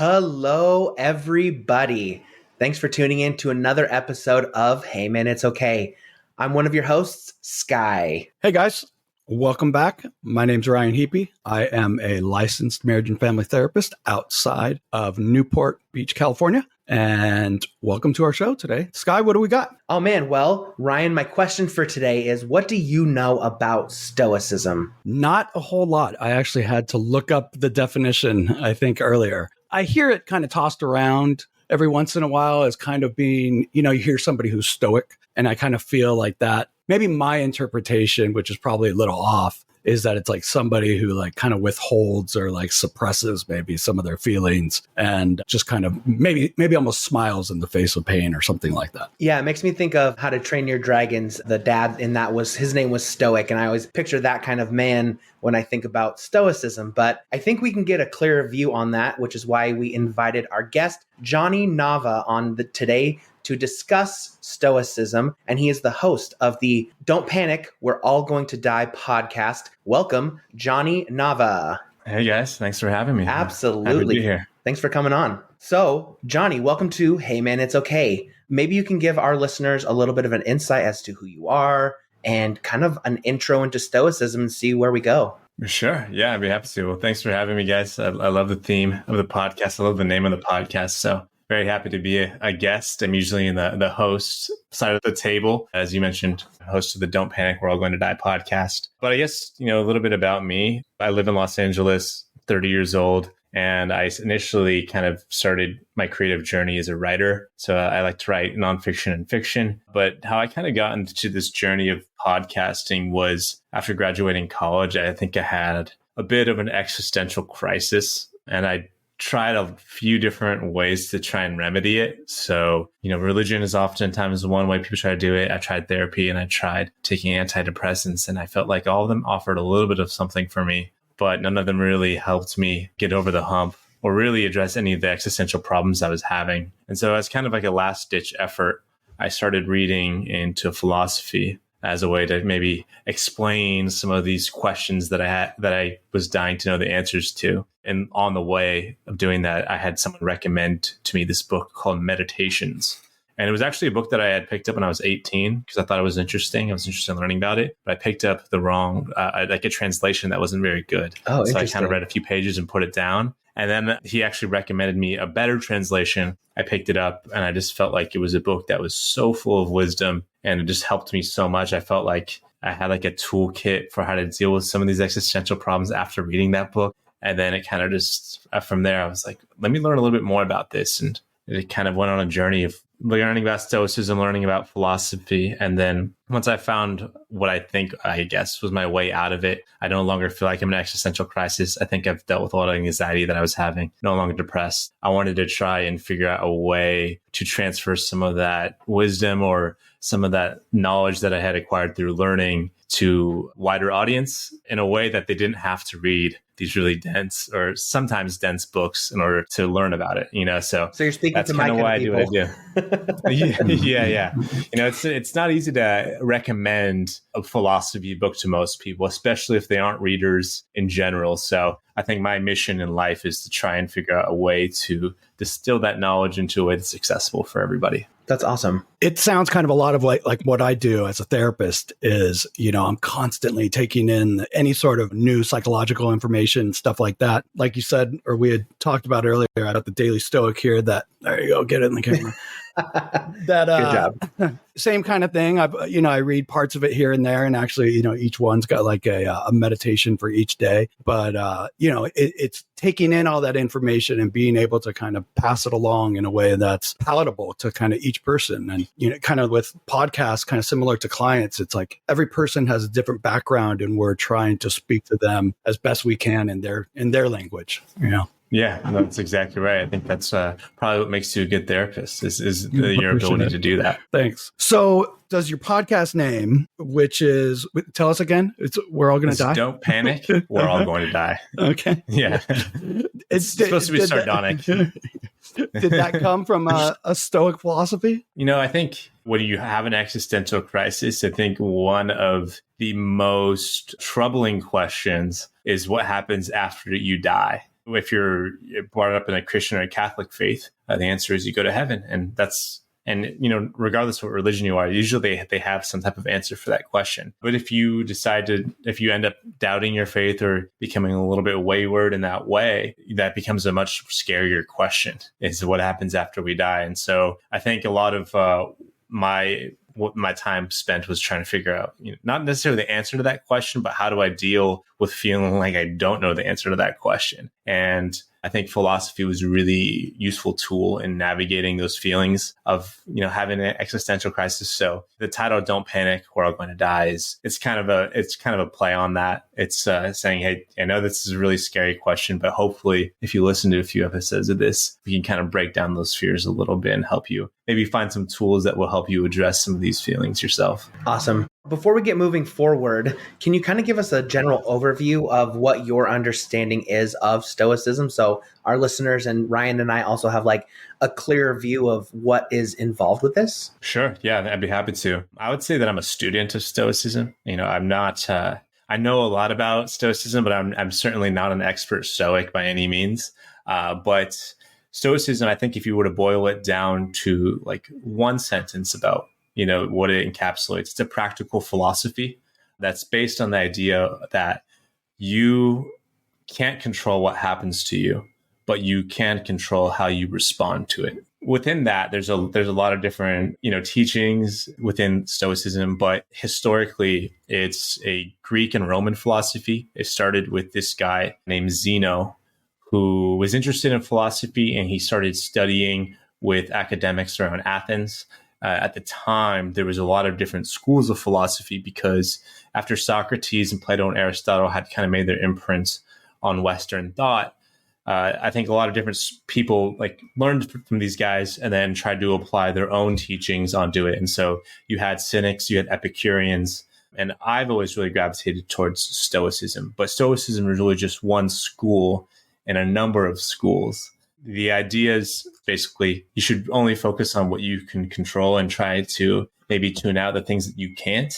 Hello, everybody. Thanks for tuning in to another episode of Hey Man, It's Okay. I'm one of your hosts, Sky. Hey guys, welcome back. My name's Ryan Heapy. I am a licensed marriage and family therapist outside of Newport Beach, California. And welcome to our show today. Sky, what do we got? Oh man, well, Ryan, my question for today is, what do you know about Stoicism? Not a whole lot. I actually had to look up the definition, I think, earlier. I hear it kind of tossed around every once in a while as kind of being, you hear somebody who's stoic, and I kind of feel like that. Maybe my interpretation, which is probably a little off, is that it's like somebody who like kind of withholds or like suppresses maybe some of their feelings and just kind of maybe almost smiles in the face of pain or something like that. Yeah, it makes me think of How to Train Your Dragons. The dad in that his name was Stoic, and I always picture that kind of man when I think about Stoicism. But I think we can get a clearer view on that, which is why we invited our guest, Johnny Nava, on today to discuss Stoicism, and he is the host of the Don't Panic, We're All Going to Die podcast. Welcome, Johnny Nava. Hey guys, thanks for having me. Absolutely. Happy to be here. Thanks for coming on. So, Johnny, welcome to Hey Man, It's Okay. Maybe you can give our listeners a little bit of an insight as to who you are and kind of an intro into Stoicism and see where we go. Sure. Yeah, I'd be happy to. Well, thanks for having me, guys. I love the theme of the podcast. I love the name of the podcast. So very happy to be a guest. I'm usually in the host side of the table. As you mentioned, host of the Don't Panic, We're All Going to Die podcast. But I guess, a little bit about me. I live in Los Angeles, 30 years old. And I initially kind of started my creative journey as a writer. So I like to write nonfiction and fiction. But how I kind of got into this journey of podcasting was after graduating college. I think I had a bit of an existential crisis, and I tried a few different ways to try and remedy it. So, religion is oftentimes one way people try to do it. I tried therapy and I tried taking antidepressants, and I felt like all of them offered a little bit of something for me, but none of them really helped me get over the hump or really address any of the existential problems I was having. And so as kind of like a last ditch effort, I started reading into philosophy as a way to maybe explain some of these questions that I was dying to know the answers to. And on the way of doing that, I had someone recommend to me this book called Meditations. And it was actually a book that I had picked up when I was 18 because I thought it was interesting. I was interested in learning about it, but I picked up the wrong, like a translation that wasn't very good. Oh, so I kind of read a few pages and put it down. And then he actually recommended me a better translation. I picked it up and I just felt like it was a book that was so full of wisdom, and it just helped me so much. I felt like I had like a toolkit for how to deal with some of these existential problems after reading that book. And then it kind of just, from there, I was like, let me learn a little bit more about this. And it kind of went on a journey of learning about Stoicism, learning about philosophy. And then once I found what I guess was my way out of it, I no longer feel like I'm in an existential crisis. I think I've dealt with a lot of anxiety that I was having, no longer depressed. I wanted to try and figure out a way to transfer some of that wisdom or some of that knowledge that I had acquired through learning to a wider audience in a way that they didn't have to read these really dense or sometimes dense books in order to learn about it, So you're speaking that's to my kind of why people. I do what I do. Yeah. It's not easy to recommend a philosophy book to most people, especially if they aren't readers in general. So I think my mission in life is to try and figure out a way to distill that knowledge into a way that's accessible for everybody. That's awesome. It sounds kind of a lot of like what I do as a therapist is, I'm constantly taking in any sort of new psychological information, stuff like that. Like you said, or we had talked about earlier at the Daily Stoic here, that there you go, get it in the camera. Good job. Same kind of thing. I read parts of it here and there, and actually, each one's got like a meditation for each day. But it's taking in all that information and being able to kind of pass it along in a way that's palatable to kind of each person. And kind of with podcasts, kind of similar to clients, it's like every person has a different background, and we're trying to speak to them as best we can in their language. Yeah, that's exactly right. I think that's probably what makes you a good therapist is your ability to do that. Thanks. So does your podcast name, which is, tell us again, We're All Going to Die? Don't Panic, We're All Going to Die. Okay. Yeah. It's supposed to be sardonic. Did that come from a Stoic philosophy? I think when you have an existential crisis, I think one of the most troubling questions is what happens after you die. if you're brought up in a Christian or a Catholic faith, the answer is you go to heaven. And regardless of what religion you are, usually they have some type of answer for that question. But if you end up doubting your faith or becoming a little bit wayward in that way, that becomes a much scarier question, is what happens after we die. And so I think a lot of what my time spent was trying to figure out, not necessarily the answer to that question, but how do I deal with feeling like I don't know the answer to that question? And I think philosophy was a really useful tool in navigating those feelings of, having an existential crisis. So the title "Don't Panic, We're All Going to Die" it's kind of a play on that. It's saying, hey, I know this is a really scary question, but hopefully if you listen to a few episodes of this, we can kind of break down those fears a little bit and help you maybe find some tools that will help you address some of these feelings yourself. Awesome. Before we get moving forward, can you kind of give us a general overview of what your understanding is of Stoicism? So our listeners and Ryan and I also have like a clearer view of what is involved with this. Sure. Yeah, I'd be happy to. I would say that I'm a student of Stoicism. I'm not, I know a lot about Stoicism, but I'm certainly not an expert Stoic by any means. But Stoicism, I think if you were to boil it down to like one sentence about what it encapsulates, it's a practical philosophy that's based on the idea that you can't control what happens to you, but you can control how you respond to it. Within that, there's a lot of different, teachings within Stoicism, but historically it's a Greek and Roman philosophy. It started with this guy named Zeno, who was interested in philosophy, and he started studying with academics around Athens. At the time, there was a lot of different schools of philosophy because after Socrates and Plato and Aristotle had kind of made their imprints on Western thought, I think a lot of different people learned from these guys and then tried to apply their own teachings onto it. And so you had Cynics, you had Epicureans, and I've always really gravitated towards Stoicism. But Stoicism is really just one school in a number of schools. The idea is basically you should only focus on what you can control and try to maybe tune out the things that you can't.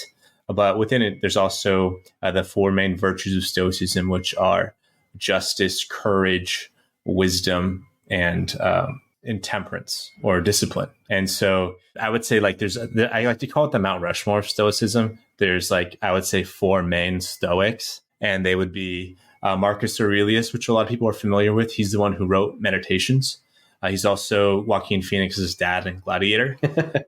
But within it, there's also the four main virtues of Stoicism, which are justice, courage, wisdom, and temperance or discipline. And so I would say I like to call it the Mount Rushmore of Stoicism. There's I would say four main Stoics, and they would be Marcus Aurelius, which a lot of people are familiar with. He's the one who wrote Meditations. He's also Joaquin Phoenix's dad in Gladiator.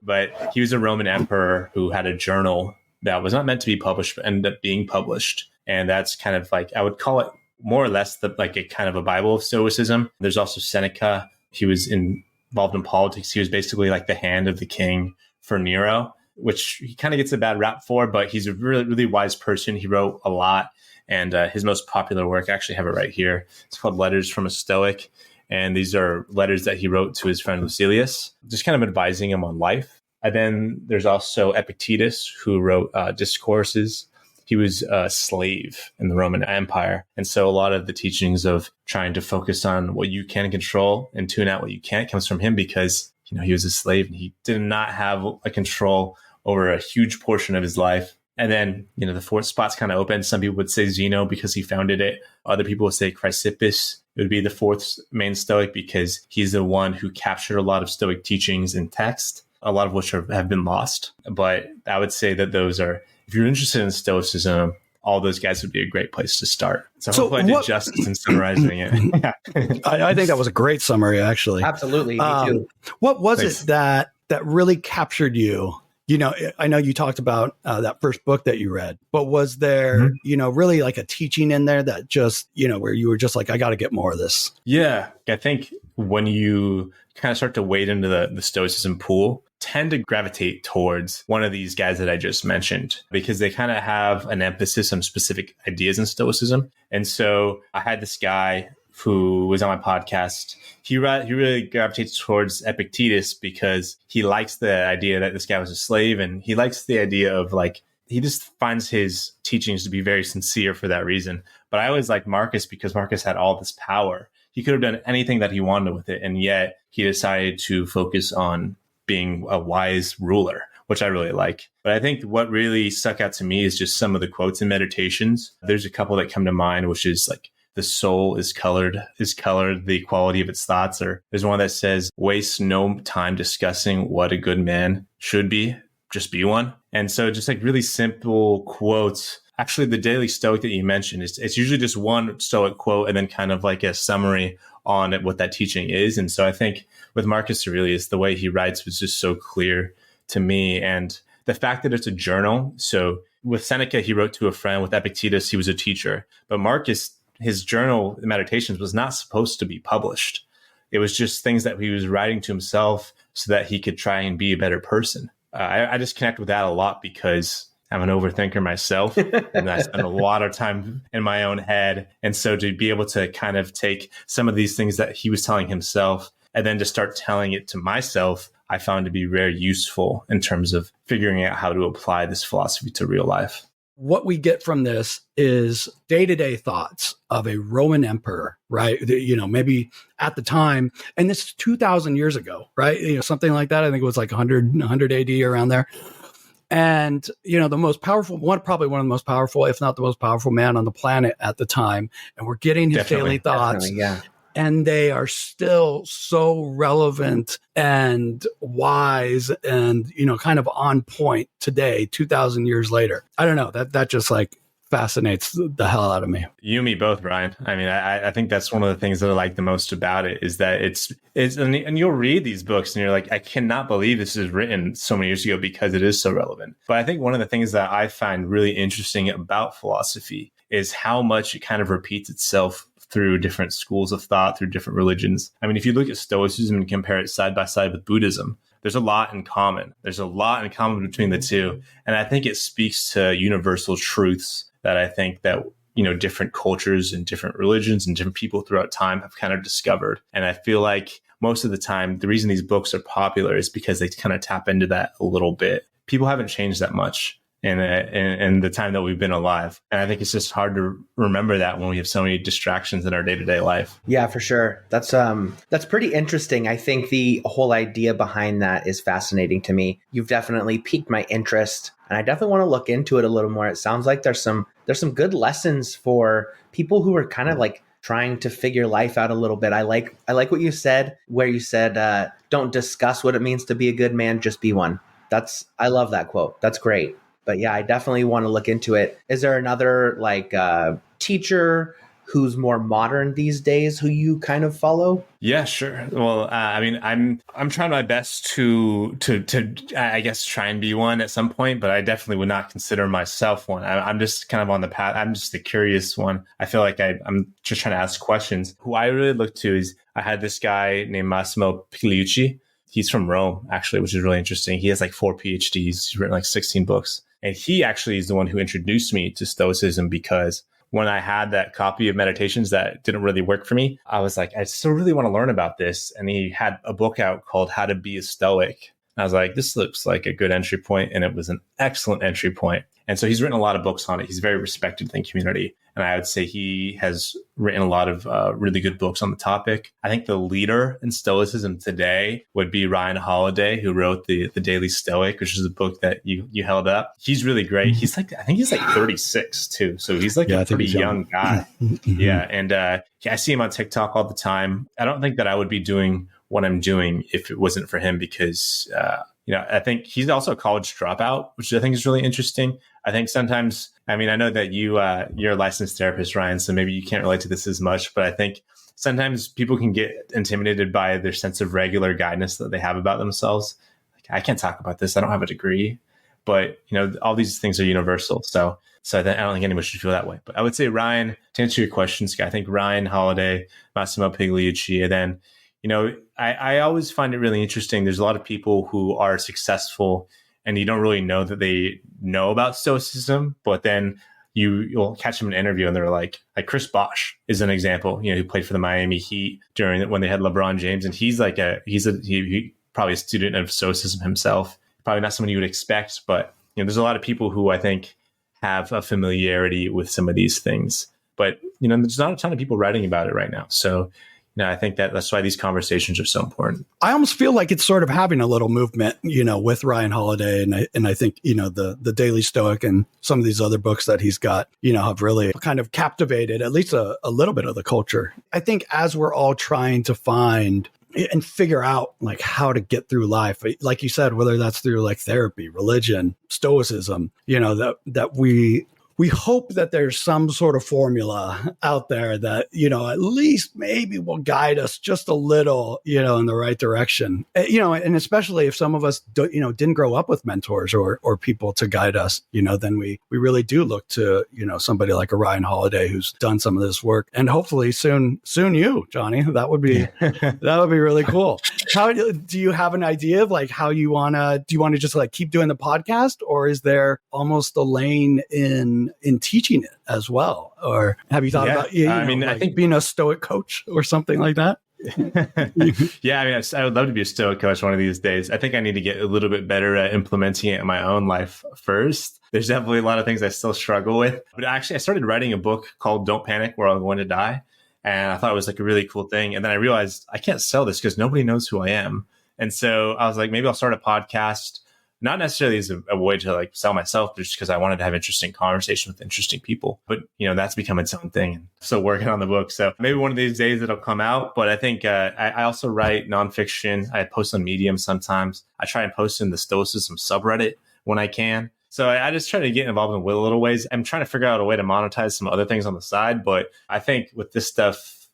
But he was a Roman emperor who had a journal that was not meant to be published, but ended up being published. And that's kind of I would call it more or less a kind of a Bible of Stoicism. There's also Seneca. He was involved in politics. He was basically the hand of the king for Nero, which he kind of gets a bad rap for, but he's a really, really wise person. He wrote a lot. And his most popular work, I actually have it right here. It's called Letters from a Stoic. And these are letters that he wrote to his friend Lucilius, just kind of advising him on life. And then there's also Epictetus, who wrote Discourses. He was a slave in the Roman Empire. And so a lot of the teachings of trying to focus on what you can control and tune out what you can't comes from him because, he was a slave and he did not have a control over a huge portion of his life. And then, the fourth spot's kind of open. Some people would say Zeno because he founded it. Other people would say Chrysippus. It would be the fourth main Stoic because he's the one who captured a lot of Stoic teachings in text, a lot of which have been lost. But I would say that those are, if you're interested in Stoicism, all those guys would be a great place to start. So hopefully I did justice in summarizing it. I think that was a great summary, actually. Absolutely. Me too. What was it that really captured you? I know you talked about that first book that you read, but was there, really a teaching in there that just, where you were just I got to get more of this? Yeah. I think when you kind of start to wade into the Stoicism pool, tend to gravitate towards one of these guys that I just mentioned because they kind of have an emphasis on specific ideas in Stoicism. And so I had this guy who was on my podcast. He really gravitates towards Epictetus because he likes the idea that this guy was a slave, and he likes the idea of he just finds his teachings to be very sincere for that reason. But I always liked Marcus because Marcus had all this power. He could have done anything that he wanted with it, and yet he decided to focus on being a wise ruler, which I really like. But I think what really stuck out to me is just some of the quotes in Meditations. There's a couple that come to mind, which is the soul is colored the quality of its thoughts. Or there's one that says, waste no time discussing what a good man should be, just be one. And so just like really simple quotes. Actually, the Daily Stoic that you mentioned, it's usually just one Stoic quote and then kind of like a summary on what that teaching is. And so I think with Marcus Aurelius, the way he writes was just so clear to me. And the fact that it's a journal. So with Seneca, he wrote to a friend. With Epictetus, he was a teacher. But Marcus, his journal Meditations was not supposed to be published. It was just things that he was writing to himself so that he could try and be a better person. I just connect with that a lot because I'm an overthinker myself and I spend a lot of time in my own head. And so to be able to kind of take some of these things that he was telling himself and then to start telling it to myself, I found to be very useful in terms of figuring out how to apply this philosophy to real life. What we get from this is day-to-day thoughts of a Roman emperor, right? Maybe at the time, and this is 2,000 years ago, right? Something like that. I think it was like 100 AD around there. And, the most powerful probably one of the most powerful, if not the most powerful man on the planet at the time. And we're getting his daily thoughts. Yeah. And they are still so relevant and wise and, kind of on point today, 2,000 years later. I don't know, that just like fascinates the hell out of me. You and me both, Ryan. I mean, I think that's one of the things that I like the most about it is that it's and you'll read these books and you're like, I cannot believe this is written so many years ago because it is so relevant. But I think one of the things that I find really interesting about philosophy is how much it kind of repeats itself through different schools of thought, through different religions. I mean, if you look at Stoicism and compare it side by side with Buddhism, there's a lot in common. There's a lot in common between the two. And I think it speaks to universal truths that I think that, different cultures and different religions and different people throughout time have kind of discovered. And I feel like most of the time, the reason these books are popular is because they kind of tap into that a little bit. People haven't changed that much in the time that we've been alive. And I think it's just hard to remember that when we have so many distractions in our day-to-day life. Yeah, for sure. That's pretty interesting. I think the whole idea behind that is fascinating to me. You've definitely piqued my interest, and I definitely want to look into it a little more. It sounds like there's some good lessons for people who are kind of like trying to figure life out a little bit. I like what you said, where you said, don't discuss what it means to be a good man, just be one. I love that quote. That's great. But yeah, I definitely want to look into it. Is there another teacher who's more modern these days who you kind of follow? Yeah, sure. Well, I mean, I'm trying my best to I guess try and be one at some point, but I definitely would not consider myself one. I'm just kind of on the path. I'm just the curious one. I feel like I'm just trying to ask questions. Who I really look to is I had this guy named Massimo Pigliucci. He's from Rome, actually, which is really interesting. He has like 4 PhDs. He's written like 16 books. And he actually is the one who introduced me to Stoicism because when I had that copy of Meditations that didn't really work for me, I was like, I still really want to learn about this. And he had a book out called How to Be a Stoic. And I was like, this looks like a good entry point. And it was an excellent entry point. And so he's written a lot of books on it. He's very respected in the community. And I would say he has written a lot of really good books on the topic. I think the leader in Stoicism today would be Ryan Holiday, who wrote the Daily Stoic, which is a book that you held up. He's really great. I think he's like 36 too. So he's like a pretty young guy. Yeah. And I see him on TikTok all the time. I don't think that I would be doing what I'm doing if it wasn't for him because, I think he's also a college dropout, which I think is really interesting. I think sometimes, I mean, I know that you're a licensed therapist, Ryan, so maybe you can't relate to this as much, but I think sometimes people can get intimidated by their sense of regular guidance that they have about themselves. Like, I can't talk about this. I don't have a degree, but all these things are universal. So I don't think anyone should feel that way. But I would say Ryan, to answer your questions, I think Ryan Holiday, Massimo Pigliucci, and then I always find it really interesting. There's a lot of people who are successful and you don't really know that they know about Stoicism, but then you'll catch them in an interview and they're like Chris Bosh is an example, who played for the Miami Heat when they had LeBron James. And he's he probably a student of Stoicism himself, probably not someone you would expect, but there's a lot of people who I think have a familiarity with some of these things, but there's not a ton of people writing about it right now. So no, I think that's why these conversations are so important. I almost feel like it's sort of having a little movement, with Ryan Holiday. And I think, the Daily Stoic and some of these other books that he's got, have really kind of captivated at least a little bit of the culture. I think as we're all trying to find and figure out like how to get through life, like you said, whether that's through like therapy, religion, stoicism, that we hope that there's some sort of formula out there that, at least maybe will guide us just a little, in the right direction. And especially if some of us, didn't grow up with mentors or people to guide us, then we really do look to, somebody like a Ryan Holiday who's done some of this work. And hopefully soon you, Johnny, that would be really cool. How do you have an idea of like how do you want to just like keep doing the podcast, or is there almost a lane in teaching it as well? Or have you thought about, I think being a Stoic coach or something like that? Yeah, I would love to be a Stoic coach one of these days. I think I need to get a little bit better at implementing it in my own life first. There's definitely a lot of things I still struggle with. But actually, I started writing a book called Don't Panic, We're All Going to Die. And I thought it was like a really cool thing. And then I realized I can't sell this because nobody knows who I am. And so I was like, maybe I'll start a podcast. Not necessarily as a way to like sell myself, but just because I wanted to have interesting conversation with interesting people. But, that's become its own thing. And still working on the book. So maybe one of these days it'll come out. But I think I also write nonfiction. I post on Medium sometimes. I try and post in the Stoicism subreddit when I can. So I just try to get involved in little ways. I'm trying to figure out a way to monetize some other things on the side. But I think with this stuff,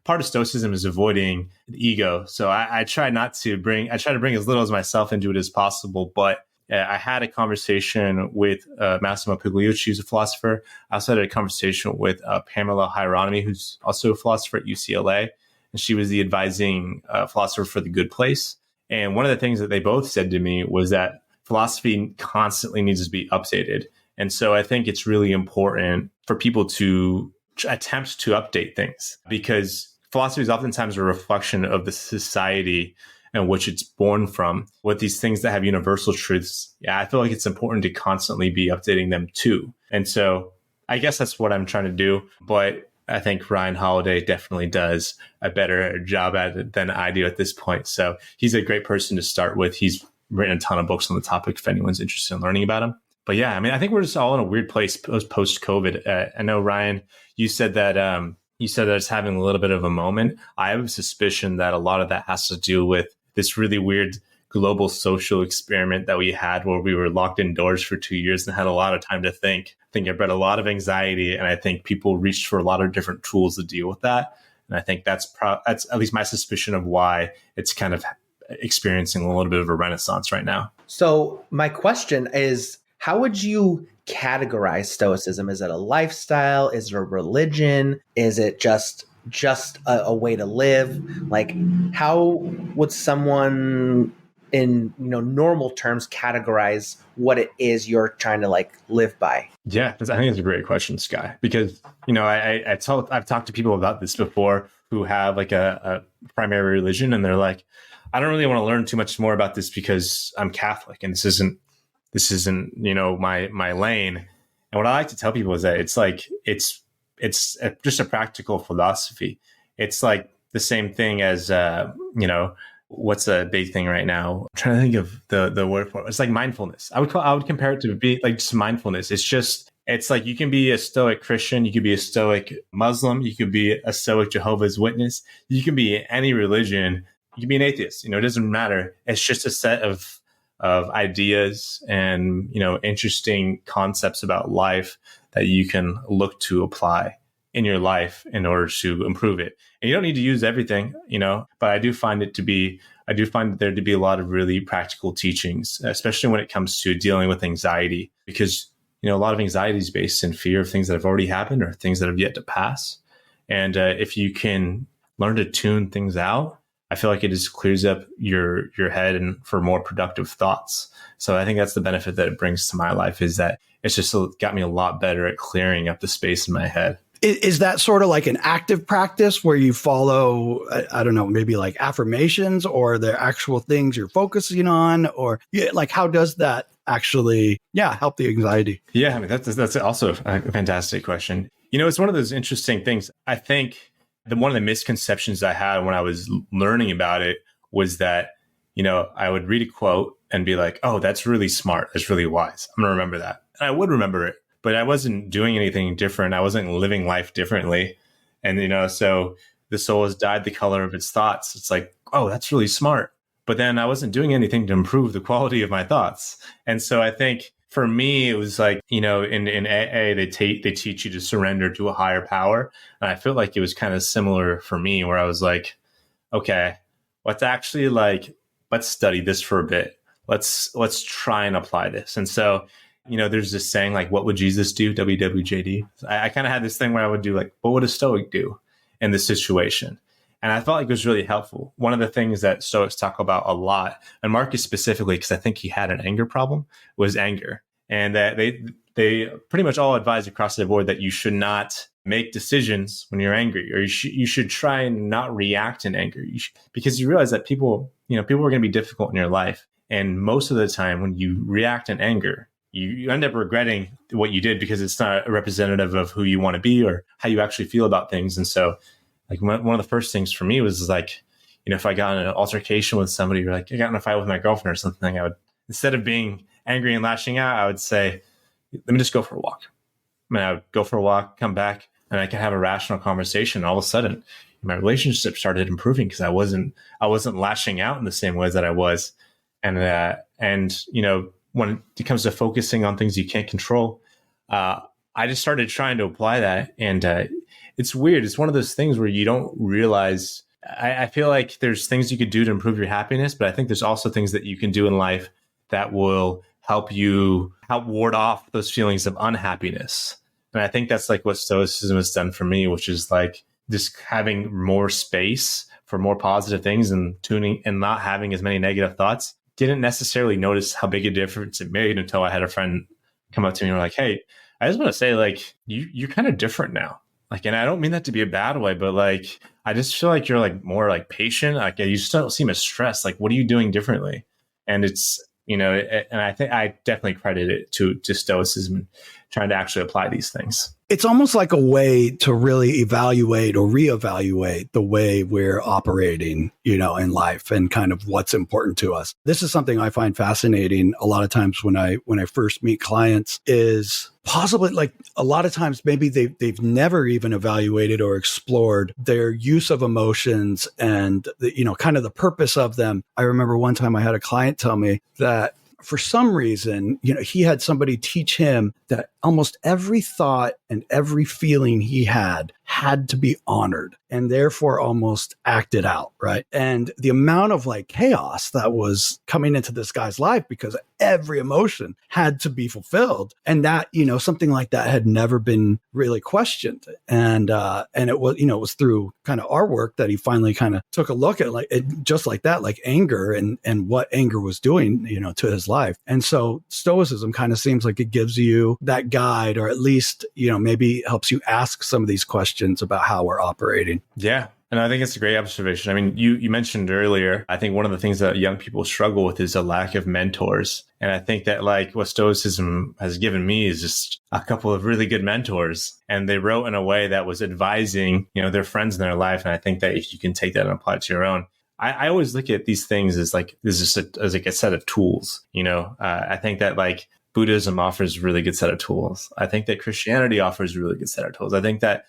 part of Stoicism is avoiding the ego. So I try to bring as little as myself into it as possible. But I had a conversation with Massimo Pugliucci, who's a philosopher. I also had a conversation with Pamela Hieronymi, who's also a philosopher at UCLA. And she was the advising philosopher for The Good Place. And one of the things that they both said to me was that philosophy constantly needs to be updated. And so I think it's really important for people to attempt to update things, because philosophy is oftentimes a reflection of the society in which it's born from. With these things that have universal truths, I feel like it's important to constantly be updating them too. And so I guess that's what I'm trying to do. But I think Ryan Holiday definitely does a better job at it than I do at this point. So he's a great person to start with. He's written a ton of books on the topic if anyone's interested in learning about him. But yeah, I think we're just all in a weird place post-COVID. I know, Ryan, you said that it's having a little bit of a moment. I have a suspicion that a lot of that has to do with this really weird global social experiment that we had where we were locked indoors for 2 years and had a lot of time to think. I think it bred a lot of anxiety, and I think people reached for a lot of different tools to deal with that. And I think that's at least my suspicion of why it's kind of experiencing a little bit of a renaissance right now. So my question is, how would you categorize Stoicism? Is it a lifestyle? Is it a religion? Is it just a way to live? Like, how would someone in normal terms categorize what it is you're trying to like live by? Yeah, I think it's a great question, Sky, because I've talked to people about this before who have like a primary religion, and they're like, I don't really want to learn too much more about this because I'm Catholic and this isn't my lane. And what I like to tell people is that it's just a practical philosophy. It's like the same thing as what's a big thing right now? I'm trying to think of the word for it. It's like mindfulness. I would compare it to be like just mindfulness. It's like you can be a Stoic Christian, you could be a Stoic Muslim, you could be a Stoic Jehovah's Witness, you can be any religion, you can be an atheist. It doesn't matter. It's just a set of ideas and interesting concepts about life that you can look to apply in your life in order to improve it. And you don't need to use everything, but I do find there to be a lot of really practical teachings, especially when it comes to dealing with anxiety, because a lot of anxiety is based in fear of things that have already happened or things that have yet to pass. And if you can learn to tune things out, I feel like it just clears up your head and for more productive thoughts. So I think that's the benefit that it brings to my life, is that it's just got me a lot better at clearing up the space in my head. Is that sort of like an active practice where you follow, I don't know, maybe like affirmations, or the actual things you're focusing on, or like how does that actually, help the anxiety? Yeah, that's also a fantastic question. It's one of those interesting things. I think one of the misconceptions I had when I was learning about it was that, I would read a quote and be like, oh, that's really smart. That's really wise. I'm going to remember that. And I would remember it, but I wasn't doing anything different. I wasn't living life differently. And, so the soul has dyed the color of its thoughts. It's like, oh, that's really smart. But then I wasn't doing anything to improve the quality of my thoughts. And so I think for me, it was like, in AA, they teach you to surrender to a higher power. And I felt like it was kind of similar for me, where I was like, okay, let's study this for a bit. Let's try and apply this. And so, there's this saying like, what would Jesus do? WWJD. I kind of had this thing where I would do like, what would a Stoic do in this situation? And I felt like it was really helpful. One of the things that Stoics talk about a lot, and Marcus specifically, because I think he had an anger problem, was anger. And that they pretty much all advise across the board that you should not make decisions when you're angry, or you should try and not react in anger, because you realize that people are going to be difficult in your life. And most of the time when you react in anger, you end up regretting what you did, because it's not a representative of who you want to be or how you actually feel about things. And so like one of the first things for me was like, if I got in an altercation with somebody, or like I got in a fight with my girlfriend or something, I would, instead of being angry and lashing out, I would say, let me just go for a walk. I would go for a walk, come back, and I could have a rational conversation. All of a sudden, my relationship started improving because I wasn't lashing out in the same ways that I was. And when it comes to focusing on things you can't control, I just started trying to apply that. And it's weird. It's one of those things where you don't realize. I feel like there's things you could do to improve your happiness, but I think there's also things that you can do in life that will help ward off those feelings of unhappiness. And I think that's like what Stoicism has done for me, which is like just having more space for more positive things and tuning and not having as many negative thoughts. Didn't necessarily notice how big a difference it made until I had a friend come up to me and were like, hey, I just want to say, like, you're kind of different now. Like, and I don't mean that to be a bad way, but like, I just feel like you're like more like patient. Like you just don't seem as stressed. Like, what are you doing differently? And it's, and I think I definitely credit it to Stoicism, trying to actually apply these things. It's almost like a way to really evaluate or reevaluate the way we're operating, in life and kind of what's important to us. This is something I find fascinating a lot of times when I first meet clients, is possibly like a lot of times maybe they've never even evaluated or explored their use of emotions and kind of the purpose of them. I remember one time I had a client tell me that for some reason, he had somebody teach him that almost every thought and every feeling he had to be honored and therefore almost acted out, right? And the amount of like chaos that was coming into this guy's life because every emotion had to be fulfilled. And that, something like that had never been really questioned. And it was, it was through kind of our work that he finally kind of took a look at just like that, like anger and what anger was doing, to his life. And so Stoicism kind of seems like it gives you that guide, or at least, maybe helps you ask some of these questions about how we're operating. Yeah. And I think it's a great observation. I mean, you mentioned earlier, I think one of the things that young people struggle with is a lack of mentors. And I think that like what Stoicism has given me is just a couple of really good mentors. And they wrote in a way that was advising, their friends in their life. And I think that if you can take that and apply it to your own, I always look at these things as like, this is as like a set of tools. I think that like Buddhism offers a really good set of tools. I think that Christianity offers a really good set of tools. I think that,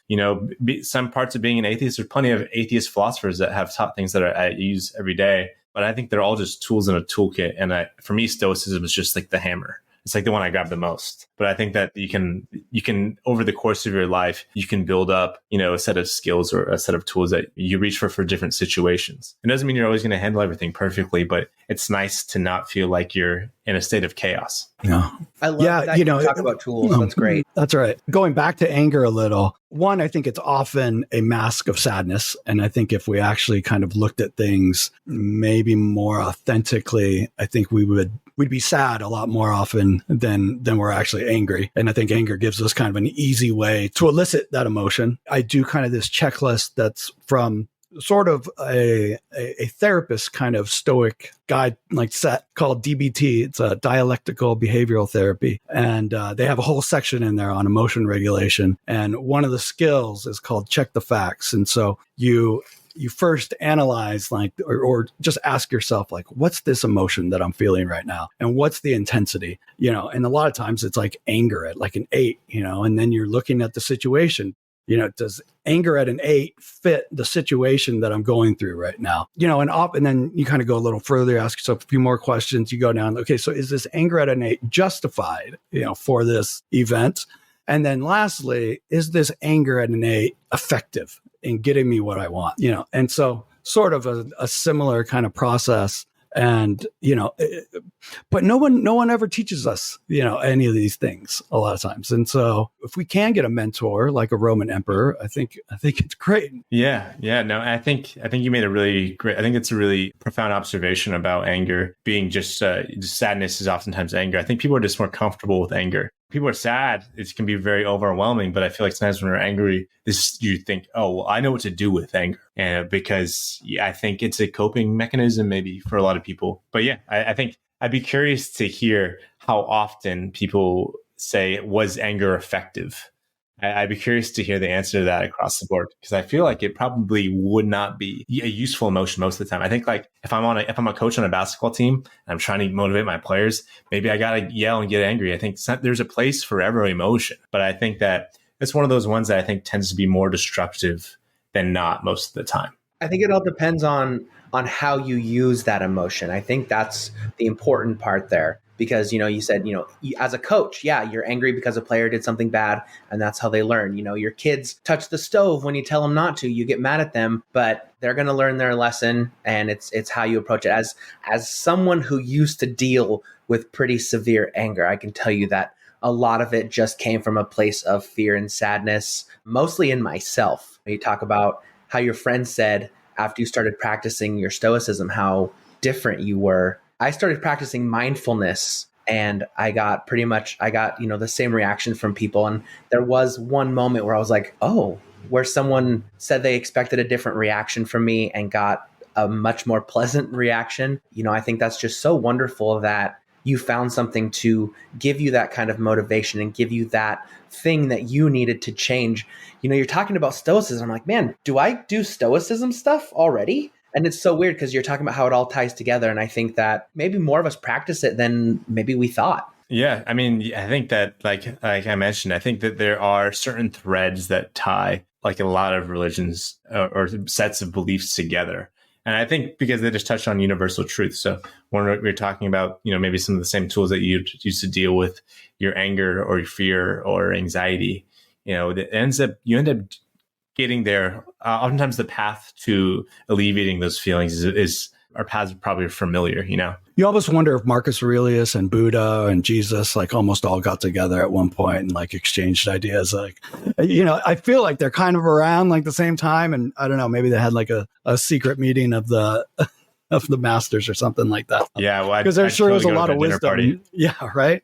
some parts of being an atheist, there's plenty of atheist philosophers that have taught things that I use every day, but I think they're all just tools in a toolkit. And for me, Stoicism is just like the hammer. It's like the one I grab the most. But I think that you can over the course of your life, you can build up, a set of skills or a set of tools that you reach for different situations. It doesn't mean you're always going to handle everything perfectly, but it's nice to not feel like you're in a state of chaos. Yeah. I love that you talk about tools. That's great. That's right. Going back to anger a little, one, I think it's often a mask of sadness. And I think if we actually kind of looked at things maybe more authentically, I think we'd be sad a lot more often than we're actually angry. And I think anger gives us kind of an easy way to elicit that emotion. I do kind of this checklist that's from sort of a therapist kind of stoic guide like set called DBT. It's a dialectical behavioral therapy. And they have a whole section in there on emotion regulation. And one of the skills is called check the facts. And so you first analyze or just ask yourself, like, what's this emotion that I'm feeling right now? And what's the intensity? And a lot of times it's like anger at like an 8, and then you're looking at the situation. Does anger at an 8 fit the situation that I'm going through right now? And then you kind of go a little further, ask yourself a few more questions. You go down, okay, so is this anger at an 8 justified, for this event? And then lastly, is this anger at an 8 effective in getting me what I want? And so sort of a similar kind of process. And, but no one ever teaches us, any of these things a lot of times. And so if we can get a mentor like a Roman emperor, I think it's great. Yeah. No, I think you made a really great, I think it's a really profound observation about anger being just sadness is oftentimes anger. I think people are just more comfortable with anger. People are sad. It can be very overwhelming, but I feel like sometimes when we're angry, you think, oh, well, I know what to do with anger. And because I think it's a coping mechanism maybe for a lot of people. But yeah, I think I'd be curious to hear how often people say, was anger effective? I'd be curious to hear the answer to that across the board, because I feel like it probably would not be a useful emotion most of the time. I think like if I'm a coach on a basketball team and I'm trying to motivate my players, maybe I got to yell and get angry. I think there's a place for every emotion, but I think that it's one of those ones that I think tends to be more destructive than not most of the time. I think it all depends on how you use that emotion. I think that's the important part there. Because, you said, as a coach, yeah, you're angry because a player did something bad and that's how they learn. Your kids touch the stove when you tell them not to, you get mad at them, but they're going to learn their lesson, and it's how you approach it. As someone who used to deal with pretty severe anger, I can tell you that a lot of it just came from a place of fear and sadness, mostly in myself. You talk about how your friend said after you started practicing your stoicism, how different you were. I started practicing mindfulness, and I got the same reaction from people. And there was one moment where I was like, oh, where someone said they expected a different reaction from me and got a much more pleasant reaction. I think that's just so wonderful that you found something to give you that kind of motivation and give you that thing that you needed to change. You're talking about stoicism. I'm like, man, do I do stoicism stuff already? And it's so weird because you're talking about how it all ties together. And I think that maybe more of us practice it than maybe we thought. Yeah. I mean, I think that like I mentioned, I think that there are certain threads that tie like a lot of religions or sets of beliefs together. And I think because they just touch on universal truth. So when we're talking about, maybe some of the same tools that you used to deal with your anger or your fear or anxiety, you end up getting there. Oftentimes the path to alleviating those feelings is our paths probably familiar, You almost wonder if Marcus Aurelius and Buddha and Jesus like almost all got together at one point and like exchanged ideas. Like, I feel like they're kind of around like the same time. And I don't know, maybe they had like a secret meeting of the masters or something like that. Yeah, well, because there sure was a lot of wisdom. Yeah, right.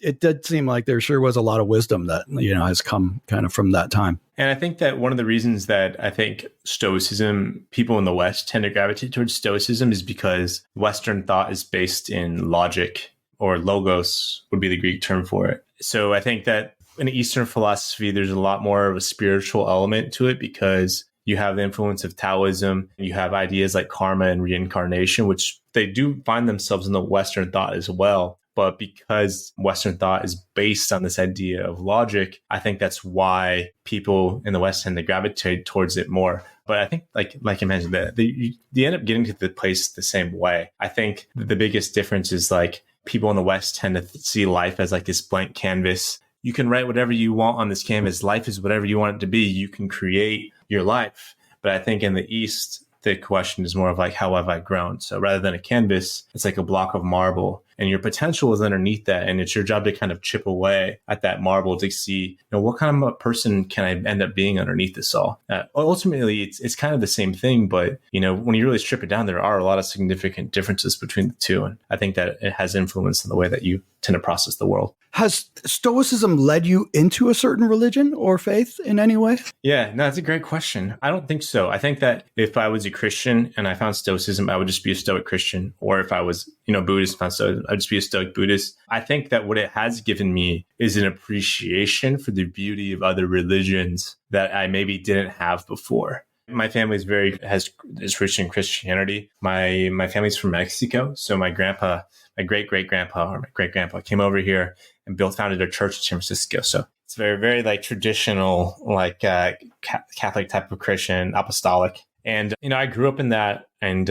It did seem like there sure was a lot of wisdom that has come kind of from that time. And I think that one of the reasons that I think Stoicism, people in the West tend to gravitate towards Stoicism is because Western thought is based in logic, or logos would be the Greek term for it. So I think that in Eastern philosophy, there's a lot more of a spiritual element to it because you have the influence of Taoism. You have ideas like karma and reincarnation, which they do find themselves in the Western thought as well. But because Western thought is based on this idea of logic, I think that's why people in the West tend to gravitate towards it more. But I think, like I mentioned, that you end up getting to the place the same way. I think the biggest difference is like people in the West tend to see life as like this blank canvas. You can write whatever you want on this canvas. Life is whatever you want it to be. You can create your life. But I think in the East, the question is more of like, how have I grown? So rather than a canvas, it's like a block of marble. and your potential is underneath that. And it's your job to kind of chip away at that marble to see, what kind of a person can I end up being underneath this all? Ultimately, it's kind of the same thing, but when you really strip it down, there are a lot of significant differences between the two. And I think that it has influence in the way that you tend to process the world. Has Stoicism led you into a certain religion or faith in any way? Yeah, no, that's a great question. I don't think so. I think that if I was a Christian and I found Stoicism, I would just be a Stoic Christian. Or if I was, Buddhist, found Stoicism, I'd just be a Stoic Buddhist. I think that what it has given me is an appreciation for the beauty of other religions that I maybe didn't have before. My family is Christian Christianity. My family's from Mexico, so my great great grandpa came over here and founded a church in San Francisco. So it's very very like traditional, like Catholic type of Christian, apostolic. And I grew up in that, and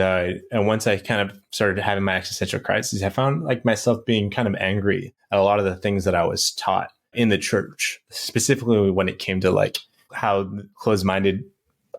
once I kind of started having my existential crises, I found like myself being kind of angry at a lot of the things that I was taught in the church, specifically when it came to like how closed-minded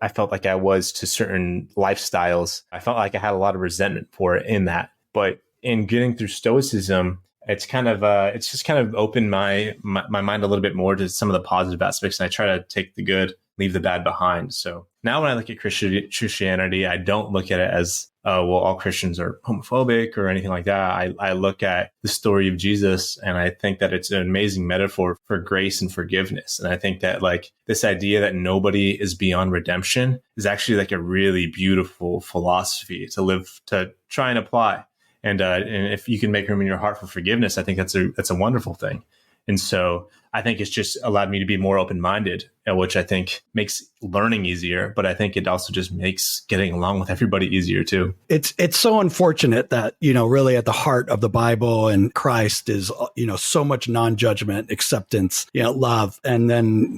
I felt like I was to certain lifestyles. I felt like I had a lot of resentment for it in that. But in getting through Stoicism, it's just kind of opened my mind a little bit more to some of the positive aspects. And I try to take the good, leave the bad behind. So now when I look at Christianity, I don't look at it as, all Christians are homophobic or anything like that. I look at the story of Jesus, and I think that it's an amazing metaphor for grace and forgiveness. And I think that like this idea that nobody is beyond redemption is actually like a really beautiful philosophy to try and apply. And if you can make room in your heart for forgiveness, I think that's a wonderful thing. And so I think it's just allowed me to be more open-minded, which I think makes learning easier. But I think it also just makes getting along with everybody easier too. It's so unfortunate that, really at the heart of the Bible and Christ is, so much non-judgment, acceptance, love. And then,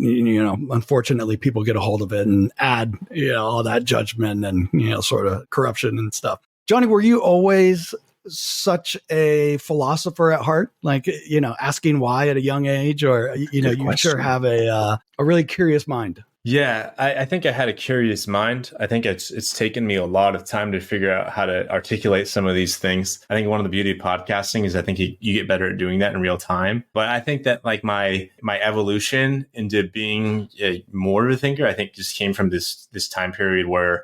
unfortunately, people get a hold of it and add, all that judgment and, sort of corruption and stuff. Johnny, were you always such a philosopher at heart, like, asking why at a young age, or, you sure have a really curious mind? Yeah, I think I had a curious mind. I think it's taken me a lot of time to figure out how to articulate some of these things. I think one of the beauty of podcasting is I think you get better at doing that in real time. But I think that like my evolution into being more of a thinker, I think just came from this time period where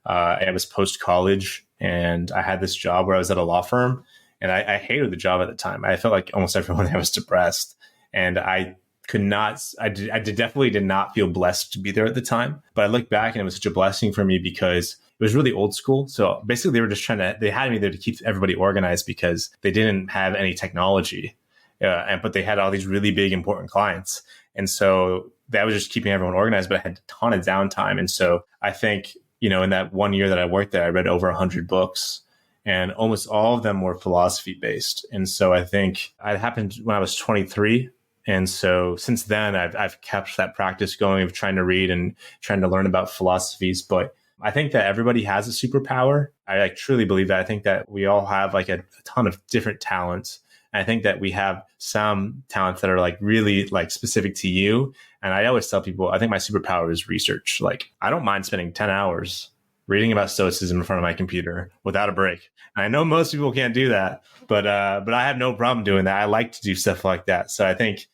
I was post-college and I had this job where I was at a law firm, and I hated the job at the time. I felt like almost everyone there was depressed, and I definitely did not feel blessed to be there at the time. But I look back and it was such a blessing for me because it was really old school. So basically they were just they had me there to keep everybody organized because they didn't have any technology, but they had all these really big, important clients. And so that was just keeping everyone organized, but I had a ton of downtime. And so I think, in that 1 year that I worked there, I read over 100 books, and almost all of them were philosophy based. And so I think it happened when I was 23. And so since then, I've kept that practice going of trying to read and trying to learn about philosophies. But I think that everybody has a superpower. I truly believe that. I think that we all have like a ton of different talents. And I think that we have some talents that are like really like specific to you. And I always tell people, I think my superpower is research. Like I don't mind spending 10 hours reading about Stoicism in front of my computer without a break. And I know most people can't do that, but I have no problem doing that. I like to do stuff like that. So I think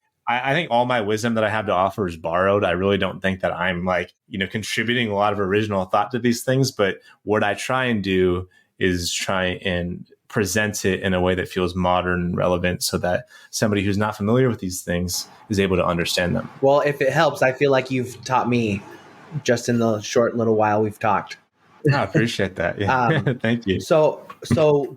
all my wisdom that I have to offer is borrowed. I really don't think that I'm like, contributing a lot of original thought to these things. But what I try and do is try and present it in a way that feels modern and relevant so that somebody who's not familiar with these things is able to understand them. Well, if it helps, I feel like you've taught me just in the short little while we've talked. I appreciate that. Yeah. Thank you. So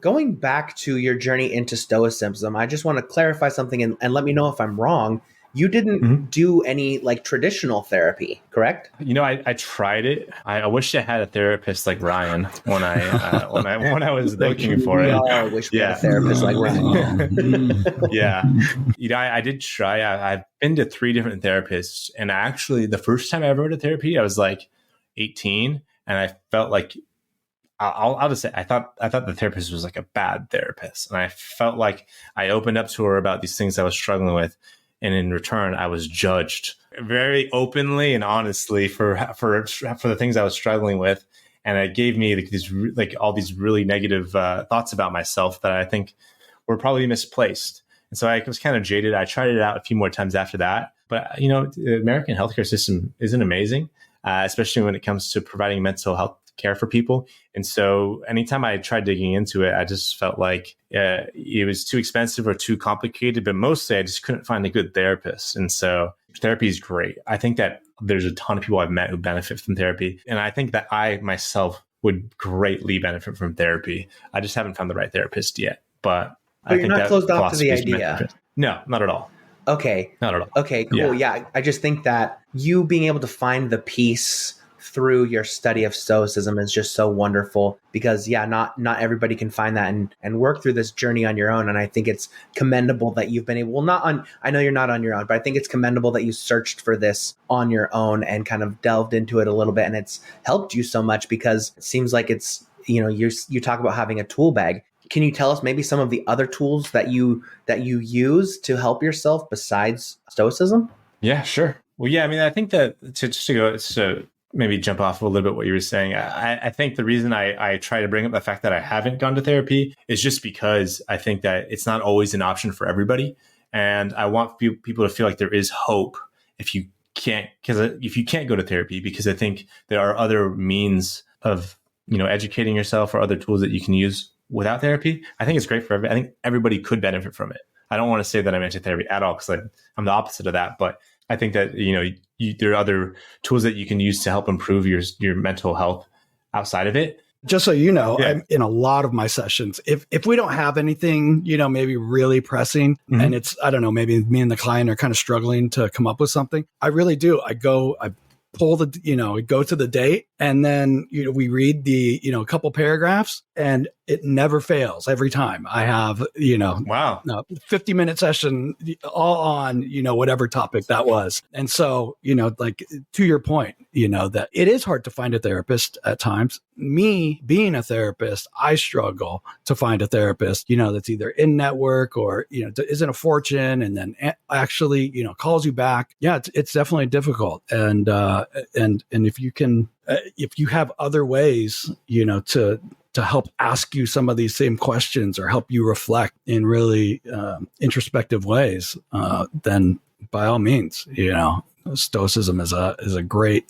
going back to your journey into Stoicism, I just want to clarify something and let me know if I'm wrong. You didn't do any like traditional therapy, correct? I tried it. I wish I had a therapist like Ryan when I was looking for it. I wish we had a therapist like Ryan. Yeah. I did try. I've been to 3 different therapists, and actually the first time I ever went to therapy, I was like 18, and I felt like I'll just say I thought the therapist was like a bad therapist, and I felt like I opened up to her about these things I was struggling with. And in return, I was judged very openly and honestly for the things I was struggling with, and it gave me all these really negative thoughts about myself that I think were probably misplaced. And so I was kind of jaded. I tried it out a few more times after that. But, the American healthcare system isn't amazing, especially when it comes to providing mental health care for people. And so anytime I tried digging into it, I just felt like it was too expensive or too complicated. But mostly I just couldn't find a good therapist. And so therapy is great. I think that there's a ton of people I've met who benefit from therapy. And I think that I myself would greatly benefit from therapy. I just haven't found the right therapist yet. But I you're think not that closed off to the philosophy is idea. No, not at all. Okay. Not at all. Okay, cool. Yeah. I just think that you being able to find the peace through your study of Stoicism is just so wonderful because, not everybody can find that and work through this journey on your own. And I think it's commendable that you've been able, I know you're not on your own, but I think it's commendable that you searched for this on your own and kind of delved into it a little bit. And it's helped you so much because it seems like it's, you talk about having a tool bag. Can you tell us maybe some of the other tools that you use to help yourself besides Stoicism? Yeah, sure. Well, yeah, I mean, I think that to maybe jump off a little bit what you were saying, I think the reason I try to bring up the fact that I haven't gone to therapy is just because I think that it's not always an option for everybody. And I want people to feel like there is hope if you can't go to therapy, because I think there are other means of, educating yourself or other tools that you can use without therapy. I think it's great for everybody. I think everybody could benefit from it. I don't want to say that I'm anti-therapy at all, because I'm the opposite of that. But I think that, there are other tools that you can use to help improve your mental health outside of it. Just so you know, I'm in a lot of my sessions, if we don't have anything, maybe really pressing, and it's, I don't know, maybe me and the client are kind of struggling to come up with something, I really do. I pull go to the date, and then, we read the, a couple paragraphs, and it never fails every time. I have, Wow, 50-minute session all on, whatever topic that was. And so, like, to your point, that it is hard to find a therapist at times. Me being a therapist, I struggle to find a therapist, that's either in network or, isn't a fortune, and then actually, calls you back. Yeah, it's definitely difficult. And if you can, if you have other ways, to help ask you some of these same questions or help you reflect in really introspective ways, then by all means, Stoicism is a great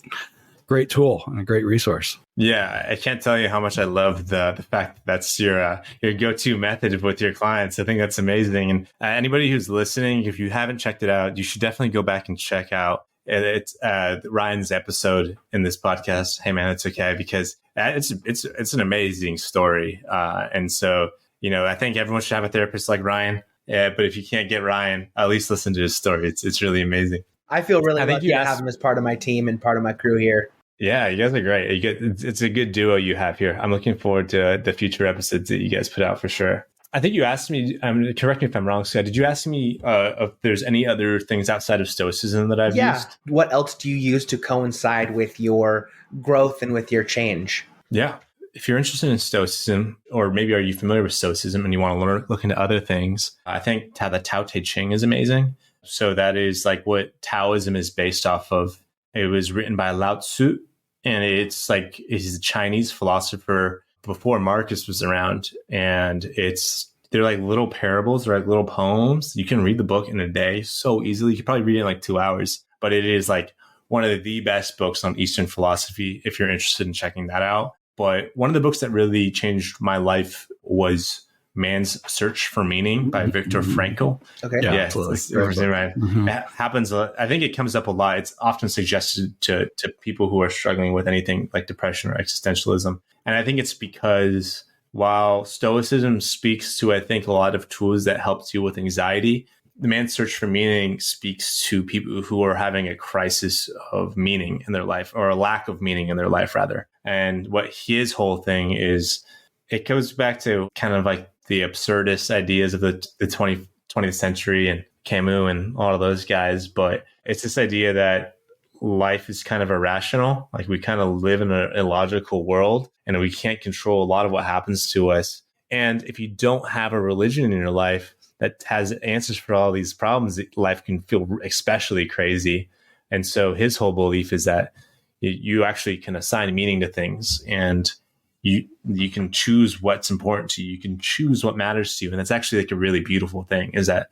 tool and a great resource. Yeah, I can't tell you how much I love the fact that that's your go-to method with your clients. I think that's amazing. And anybody who's listening, if you haven't checked it out, you should definitely go back and check out it's Ryan's episode in this podcast. Hey man, it's okay, because it's an amazing story. And so, I think everyone should have a therapist like Ryan. But if you can't get Ryan, at least listen to his story. It's really amazing. I feel really lucky to have him as part of my team and part of my crew here. Yeah, you guys are great. It's a good duo you have here. I'm looking forward to the future episodes that you guys put out for sure. I think you asked me, correct me if I'm wrong, Scott, did you ask me if there's any other things outside of Stoicism that I've used? What else do you use to coincide with your growth and with your change? Yeah. If you're interested in Stoicism, or maybe are you familiar with Stoicism and you want to look into other things, I think the Tao Te Ching is amazing. So that is like what Taoism is based off of. It was written by Lao Tzu, and he's a Chinese philosopher before Marcus was around, and they're like little parables, or like little poems. You can read the book in a day so easily. You could probably read it in like 2 hours, but it is like one of the best books on Eastern philosophy if you're interested in checking that out. But one of the books that really changed my life was Man's Search for Meaning by Viktor Frankl. Okay. Yeah, absolutely. Right. It happens. I think it comes up a lot. It's often suggested to people who are struggling with anything like depression or existentialism. And I think it's because while Stoicism speaks to, I think, a lot of tools that help deal with anxiety, the Man's Search for Meaning speaks to people who are having a crisis of meaning in their life, or a lack of meaning in their life, rather. And what his whole thing is, it goes back to kind of like the absurdist ideas of the 20th century and Camus and all of those guys. But it's this idea that life is kind of irrational. Like, we kind of live in an illogical world, and we can't control a lot of what happens to us. And if you don't have a religion in your life that has answers for all these problems, life can feel especially crazy. And so his whole belief is that you actually can assign meaning to things. And you can choose what's important to you. You can choose what matters to you. And that's actually like a really beautiful thing, is that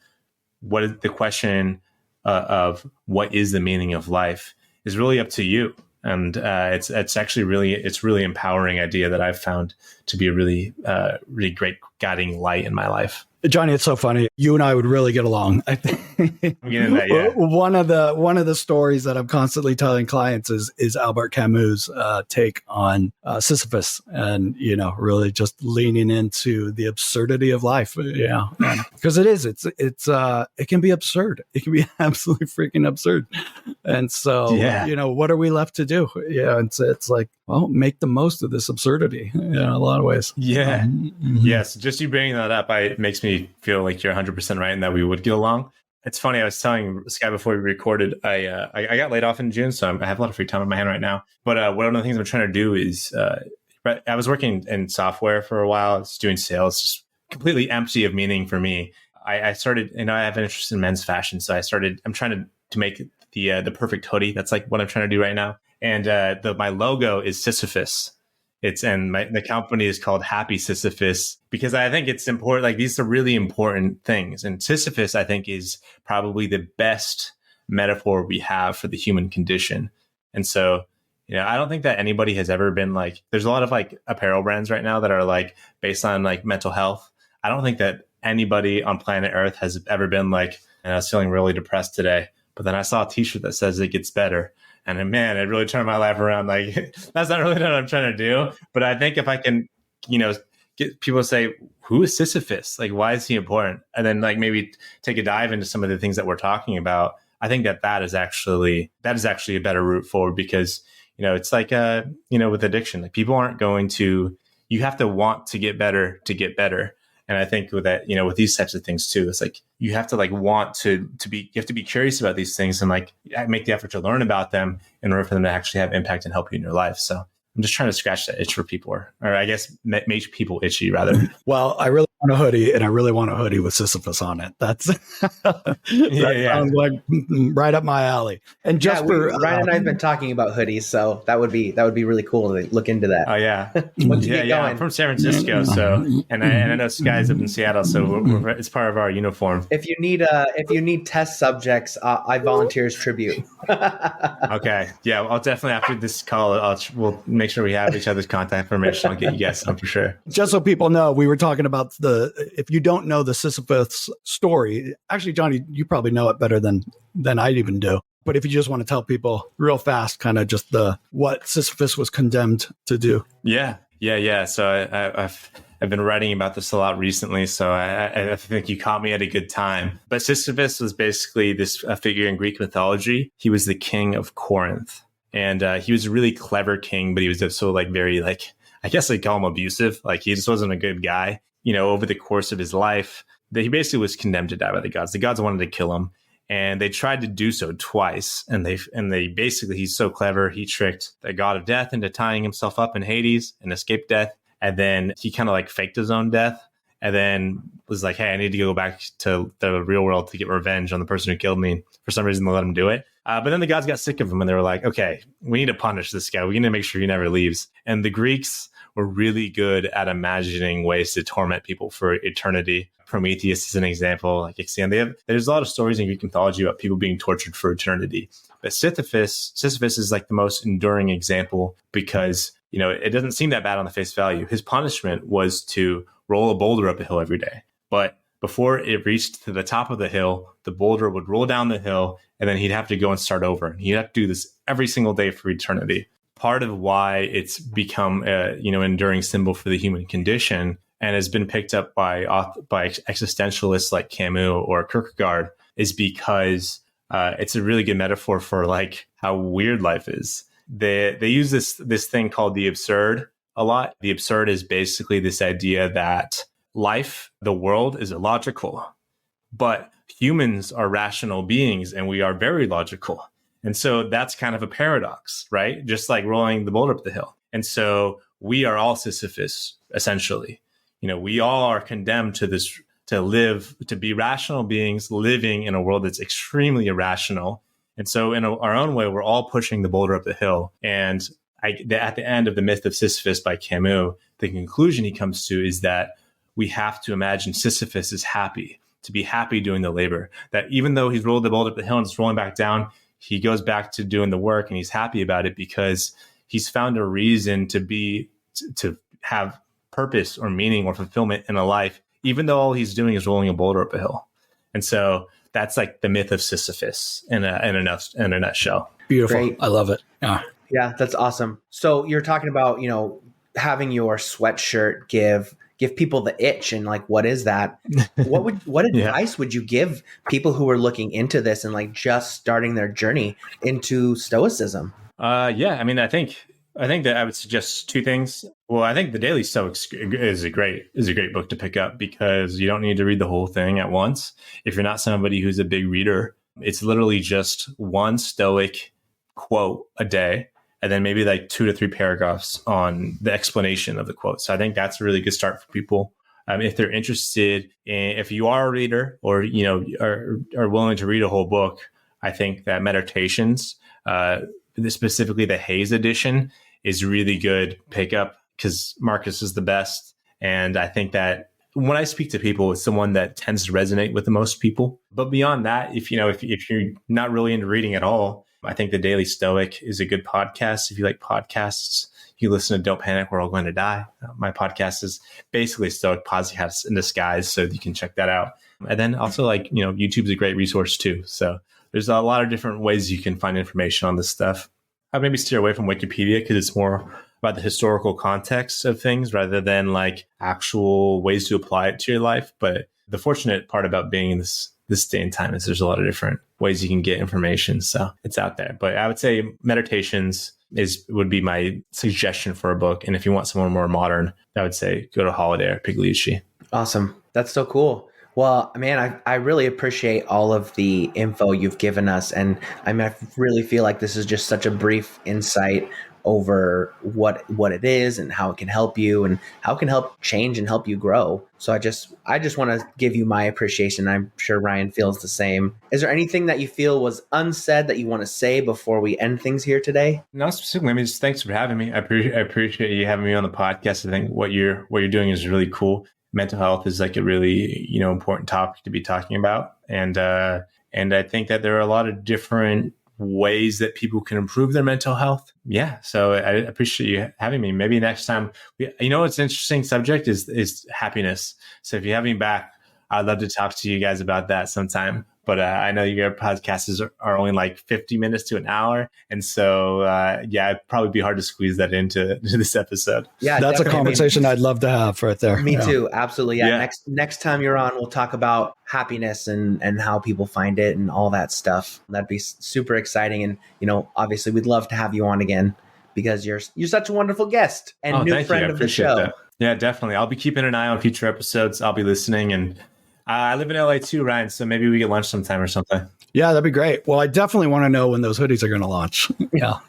what is the question of what is the meaning of life is really up to you. And it's actually really empowering idea that I've found to be a really great guiding light in my life. Johnny, it's so funny. You and I would really get along. I think I'm getting that, yeah. One of the stories that I'm constantly telling clients is Albert Camus' take on Sisyphus, and really just leaning into the absurdity of life. Yeah, because it can be absurd. It can be absolutely freaking absurd. And so, what are we left to do? Yeah, it's like, well, make the most of this absurdity in a lot of ways. Yeah. Yes. Just you bringing that up, it makes me feel like you're 100% right and that we would get along. It's funny. I was telling Sky before we recorded, I got laid off in June, so I have a lot of free time on my hand right now. But one of the things I'm trying to do is, I was working in software for a while. I was doing sales, just completely empty of meaning for me. I started, I have an interest in men's fashion, so I'm trying to make the perfect hoodie. That's like what I'm trying to do right now. And my logo is Sisyphus. The company is called Happy Sisyphus, because I think it's important. Like, these are really important things. And Sisyphus, I think, is probably the best metaphor we have for the human condition. And so, I don't think that anybody has ever been like, there's a lot of like apparel brands right now that are like based on like mental health. I don't think that anybody on planet Earth has ever been like, I was feeling really depressed today, but then I saw a t-shirt that says it gets better. And man, it really turned my life around. Like, that's not really what I'm trying to do. But I think if I can, get people to say, who is Sisyphus? Like, why is he important? And then like maybe take a dive into some of the things that we're talking about. I think that is actually a better route forward, because, it's like, with addiction, like people aren't going to, you have to want to get better to get better. And I think with that, with these types of things too, it's like you have to like want to be, you have to be curious about these things and like make the effort to learn about them in order for them to actually have impact and help you in your life. So I'm just trying to scratch that itch for people, or I guess make people itchy rather. Well, I really want a hoodie, and I really want a hoodie with Sisyphus on it. Sounds like right up my alley. And just Ryan and I have been talking about hoodies, so that would be really cool to look into that. Oh yeah, Once you get going. I'm from San Francisco, so and I know Sky's up in Seattle, so it's part of our uniform. If you need test subjects, I volunteer as tribute. Okay, yeah, I'll definitely, after this call, we'll make sure we have each other's contact information. I'll get you guys some for sure. Just so people know, we were talking about if you don't know the Sisyphus story, actually, Johnny, you probably know it better than I even do. But if you just want to tell people real fast, kind of just what Sisyphus was condemned to do. Yeah. So I've been writing about this a lot recently, so I think you caught me at a good time. But Sisyphus was basically this figure in Greek mythology. He was the king of Corinth, and he was a really clever king, but he was also like very like, I guess they call him abusive. Like, he just wasn't a good guy. Over the course of his life, that he basically was condemned to die by the gods. The gods wanted to kill him, and they tried to do so twice. And they basically, he's so clever, he tricked the god of death into tying himself up in Hades and escaped death. And then he kind of like faked his own death, and then was like, hey, I need to go back to the real world to get revenge on the person who killed me. For some reason, they let him do it. But then the gods got sick of him, and they were like, okay, we need to punish this guy. We need to make sure he never leaves. And the Greeks were really good at imagining ways to torment people for eternity. Prometheus is an example. Like Ixion, there's a lot of stories in Greek mythology about people being tortured for eternity. But Sisyphus is like the most enduring example, because it doesn't seem that bad on the face value. His punishment was to roll a boulder up a hill every day. But before it reached to the top of the hill, the boulder would roll down the hill, and then he'd have to go and start over. He'd have to do this every single day for eternity. Part of why it's become enduring symbol for the human condition, and has been picked up by existentialists like Camus or Kierkegaard, is because it's a really good metaphor for like how weird life is. They use this thing called the absurd a lot. The absurd is basically this idea that life, the world, is illogical, but humans are rational beings, and we are very logical. And so that's kind of a paradox, right? Just like rolling the boulder up the hill. And so we are all Sisyphus, essentially. We all are condemned to be rational beings living in a world that's extremely irrational. And so in our own way, we're all pushing the boulder up the hill. And at the end of The Myth of Sisyphus by Camus, the conclusion he comes to is that we have to imagine Sisyphus is happy, to be happy doing the labor, that even though he's rolled the boulder up the hill and it's rolling back down, he goes back to doing the work and he's happy about it because he's found a reason to have purpose or meaning or fulfillment in a life, even though all he's doing is rolling a boulder up a hill. And so that's like the myth of Sisyphus in a nutshell. Beautiful. Great. I love it. Yeah, that's awesome. So you're talking about, having your sweatshirt give people the itch, and like, what is that? What advice would you give people who are looking into this and like just starting their journey into Stoicism? I mean, I think that I would suggest two things. Well, I think The Daily Stoics is a great book to pick up because you don't need to read the whole thing at once. If you're not somebody who's a big reader, it's literally just one Stoic quote a day, and then maybe like 2 to 3 paragraphs on the explanation of the quote. So I think that's a really good start for people. If they're interested if you are a reader or, are willing to read a whole book, I think that Meditations, specifically the Hayes edition, is really good pickup because Marcus is the best. And I think that when I speak to people, it's the one that tends to resonate with the most people. But beyond that, if you're not really into reading at all, I think The Daily Stoic is a good podcast. If you like podcasts, you listen to Don't Panic, We're All Going to Die. My podcast is basically a Stoic podcast in disguise, so you can check that out. And then also YouTube's a great resource too. So there's a lot of different ways you can find information on this stuff. I'd maybe steer away from Wikipedia because it's more about the historical context of things rather than like actual ways to apply it to your life. But the fortunate part about being in this day and time is there's a lot of different ways you can get information. So it's out there. But I would say Meditations would be my suggestion for a book. And if you want someone more modern, I would say go to Holiday or Pigliucci. Awesome. That's so cool. Well, man, I really appreciate all of the info you've given us. And I really feel like this is just such a brief insight over what it is and how it can help you and how it can help change and help you grow. So I just want to give you my appreciation. I'm sure Ryan feels the same. Is there anything that you feel was unsaid that you want to say before we end things here today? No, specifically. I mean, just thanks for having me. I appreciate you having me on the podcast. I think what you're doing is really cool. Mental health is like a really, important topic to be talking about. And I think that there are a lot of different ways that people can improve their mental health. Yeah. So I appreciate you having me. Maybe next time, what's an interesting subject is happiness. So if you have me back, I'd love to talk to you guys about that sometime. But I know your podcasts are only like 50 minutes to an hour. And so, it'd probably be hard to squeeze that into this episode. Yeah, that's definitely a conversation I'd love to have right there. Me too. Absolutely. Yeah. Next time you're on, we'll talk about happiness and how people find it and all that stuff. That'd be super exciting. And, obviously we'd love to have you on again because you're such a wonderful guest and new friend of the show. That. Yeah, definitely. I'll be keeping an eye on future episodes. I'll be listening, and I live in LA too, Ryan, so maybe we get lunch sometime or something. Yeah, that'd be great. Well, I definitely want to know when those hoodies are going to launch. Yeah.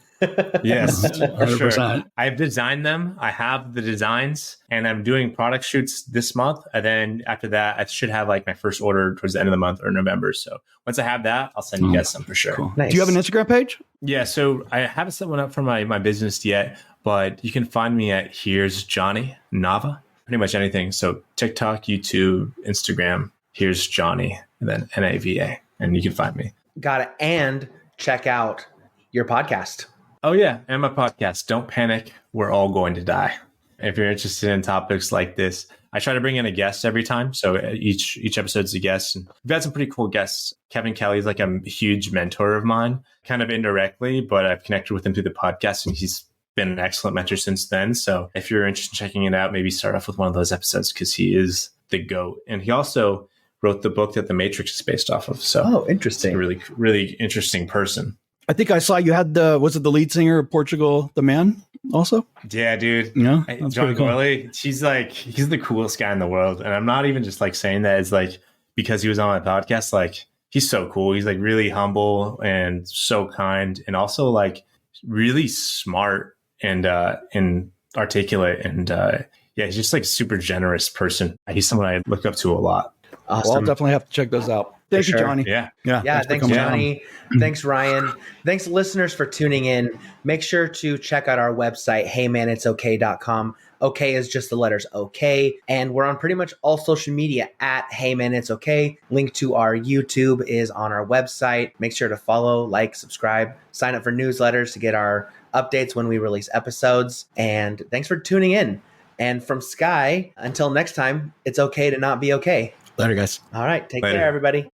Yes, for 100%. Sure. I've designed them. I have the designs, and I'm doing product shoots this month. And then after that, I should have like my first order towards the end of the month or November. So once I have that, I'll send you guys some for sure. Cool. Nice. Do you have an Instagram page? Yeah, so I haven't set one up for my business yet, but you can find me at Here's Johnny Nava. Pretty much anything. So TikTok, YouTube, Instagram. Here's Johnny, and then Nava, and you can find me. Got it. And check out your podcast. Oh, yeah. And my podcast, Don't Panic, We're All Going to Die. If you're interested in topics like this, I try to bring in a guest every time. So each episode's a guest. And we've had some pretty cool guests. Kevin Kelly is like a huge mentor of mine, kind of indirectly, but I've connected with him through the podcast, and he's been an excellent mentor since then. So if you're interested in checking it out, maybe start off with one of those episodes because he is the GOAT. And he also wrote the book that The Matrix is based off of. So interesting. He's a really, really interesting person. I think I saw you had was it the lead singer of Portugal, the Man also? Yeah, dude. Yeah. John Gorley, he's the coolest guy in the world. And I'm not even just like saying that as like, because he was on my podcast, like he's so cool. He's like really humble and so kind and also like really smart and articulate. And he's just like a super generous person. He's someone I look up to a lot. Awesome. Well, I'll definitely have to check those out. Thank you, sure. Johnny. Yeah. Yeah, thanks, coming Johnny. Thanks, Ryan. Thanks, listeners, for tuning in. Make sure to check out our website, heymanitsokay.com. Okay is just the letters OK. And we're on pretty much all social media at Hey Man It's Okay. Link to our YouTube is on our website. Make sure to follow, like, subscribe, sign up for newsletters to get our updates when we release episodes. And thanks for tuning in. And from Sky, until next time, it's okay to not be okay. Later, guys. All right. Take Later. care, everybody.